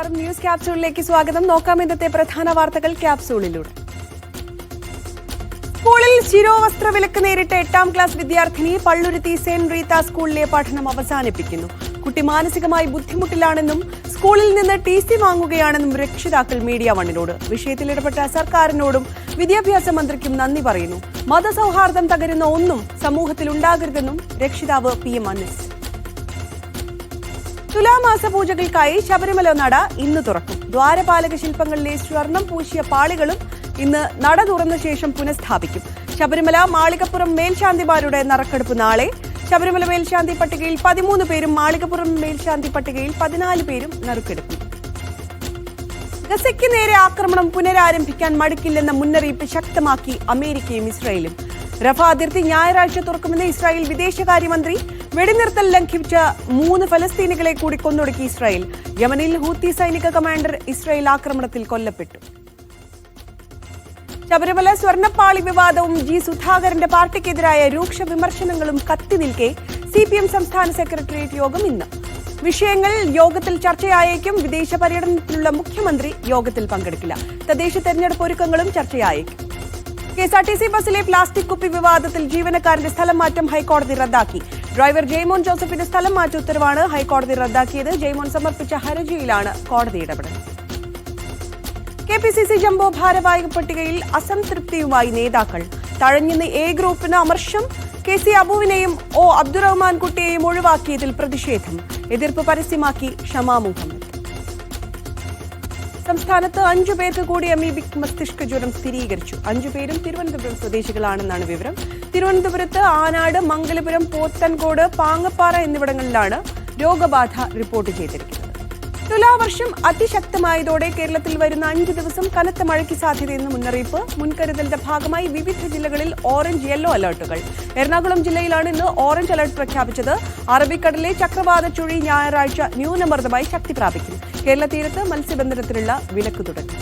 News ക്യാപ്സൂളിലേക്ക് സ്വാഗതം. നോക്കാം ഇന്നത്തെ പ്രധാന വാർത്തകൾ ക്യാപ്സൂളിലൂടെ. സ്കൂളിൽ ശിരോവസ്ത്ര വിലക്ക് നേരിട്ട 8ാം ക്ലാസ് വിദ്യാർത്ഥിനി പള്ളുരുത്തി സെന്റ് റീത്ത സ്കൂളിലെ പഠനം അവസാനിപ്പിക്കുന്നു. കുട്ടി മാനസികമായി ബുദ്ധിമുട്ടിലാണെന്നും സ്കൂളിൽ നിന്ന് TC വാങ്ങുകയാണെന്നും രക്ഷിതാക്കൾ മീഡിയ വണ്ണിനോട്. വിഷയത്തിൽ ഇടപെട്ട സർക്കാരിനോടും വിദ്യാഭ്യാസ മന്ത്രിക്കും നന്ദി പറയുന്നു. മതസൗഹാർദ്ദം തകരുന്ന ഒന്നും സമൂഹത്തിൽ ഉണ്ടാകരുതെന്നും രക്ഷിതാവ് PM അനസ്. തുലാമാസ പൂജകൾക്കായി ശബരിമല നട ഇന്ന് തുറക്കും. ദ്വാരപാലക ശില്പങ്ങളിലെ സ്വർണം പൂശിയ പാളികളും ഇന്ന് നട തുറന്ന ശേഷം പുനഃസ്ഥാപിക്കും. ശബരിമല മാളികപ്പുറം മേൽശാന്തിമാരുടെ നറുക്കെടുപ്പ് നാളെ. ശബരിമല മേൽശാന്തി പട്ടികയിൽ 13 പേരും മാളികപ്പുറം മേൽശാന്തി പട്ടികയിൽ 14 പേരും നറുക്കെടുക്കും. ഗസയ്ക്ക് നേരെ ആക്രമണം പുനരാരംഭിക്കാൻ മടിക്കില്ലെന്ന മുന്നറിയിപ്പ് ശക്തമാക്കി അമേരിക്കയും ഇസ്രായേലും. റഫ അതിർത്തി ഞായറാഴ്ച തുറക്കുമെന്ന് ഇസ്രായേൽ വിദേശകാര്യമന്ത്രി. വെടിനിർത്തൽ ലംഘിച്ച 3 ഫലസ്തീനികളെ കൂടി കൊന്നൊടുക്കി ഇസ്രായേൽ. യമനിൽ ഹൂത്തി സൈനിക കമാൻഡർ ഇസ്രായേൽ ആക്രമണത്തിൽ കൊല്ലപ്പെട്ടു. ശബരിമല സ്വർണ്ണപ്പാളി വിവാദവും സുധാകരന്റെ പാർട്ടിക്കെതിരായ രൂക്ഷ വിമർശനങ്ങളും കത്തിനിൽക്കെ CPM സംസ്ഥാന സെക്രട്ടേറിയറ്റ് യോഗം ഇന്ന്. വിഷയങ്ങൾ യോഗത്തിൽ ചർച്ചയായേക്കും. വിദേശ പര്യടനത്തിലുള്ള മുഖ്യമന്ത്രി യോഗത്തിൽ പങ്കെടുക്കില്ല. തദ്ദേശ തെരഞ്ഞെടുപ്പ് ഒരുക്കങ്ങളും ചർച്ചയായേക്കും. KSRTC ബസ്സിലെ പ്ലാസ്റ്റിക് കുപ്പി വിവാദത്തിൽ ജീവനക്കാരന്റെ സ്ഥലം മാറ്റം ഹൈക്കോടതി റദ്ദാക്കി. ഡ്രൈവർ ജെയ്മോൻ ജോസഫിന്റെ സ്ഥലം മാറ്റ ഉത്തരവാണ് ഹൈക്കോടതി റദ്ദാക്കിയത്. ജെയ്മോൻ സമർപ്പിച്ച ഹർജിയിലാണ് കോടതി ഇടപെടൽ. KPCC ജംബോ ഭാരവാഹക പട്ടികയിൽ അസംതൃപ്തിയുമായി നേതാക്കൾ. തഴഞ്ഞിന്ന് A ഗ്രൂപ്പിന് അമർഷം. KC അബുവിനെയും O അബ്ദുറഹ്മാൻ കുട്ടിയെയും ഒഴിവാക്കിയതിൽ പ്രതിഷേധം. എതിർപ്പ് പരസ്യമാക്കി ഷമാ മുഹമ്മദ്. സംസ്ഥാനത്ത് 5 പേർക്ക് കൂടി അമീബിക് മസ്തിഷ്ക ജ്വരം സ്ഥിരീകരിച്ചു. 5 പേരും തിരുവനന്തപുരം സ്വദേശികളാണെന്നാണ് വിവരം. തിരുവനന്തപുരത്ത് ആനാട്, മംഗലപുരം, പോത്തൻകോട്, പാങ്ങപ്പാറ എന്നിവിടങ്ങളിലാണ് രോഗബാധ റിപ്പോർട്ട് ചെയ്തിരിക്കുന്നത്. തുലാവർഷം അതിശക്തമായതോടെ കേരളത്തിൽ വരുന്ന 5 ദിവസം കനത്ത മഴയ്ക്ക് സാധ്യതയെന്ന് മുന്നറിയിപ്പ്. മുൻകരുതലിന്റെ ഭാഗമായി വിവിധ ജില്ലകളിൽ ഓറഞ്ച്, യെല്ലോ അലർട്ടുകൾ. എറണാകുളം ജില്ലയിലാണ് ഇന്ന് ഓറഞ്ച് അലർട്ട് പ്രഖ്യാപിച്ചത്. അറബിക്കടലിലെ ചക്രവാത ചുഴി ഞായറാഴ്ച ന്യൂനമർദ്ദമായി ശക്തി പ്രാപിക്കും. കേരള തീരത്ത് മത്സ്യബന്ധനത്തിനുള്ള വിലക്ക് തുടങ്ങി.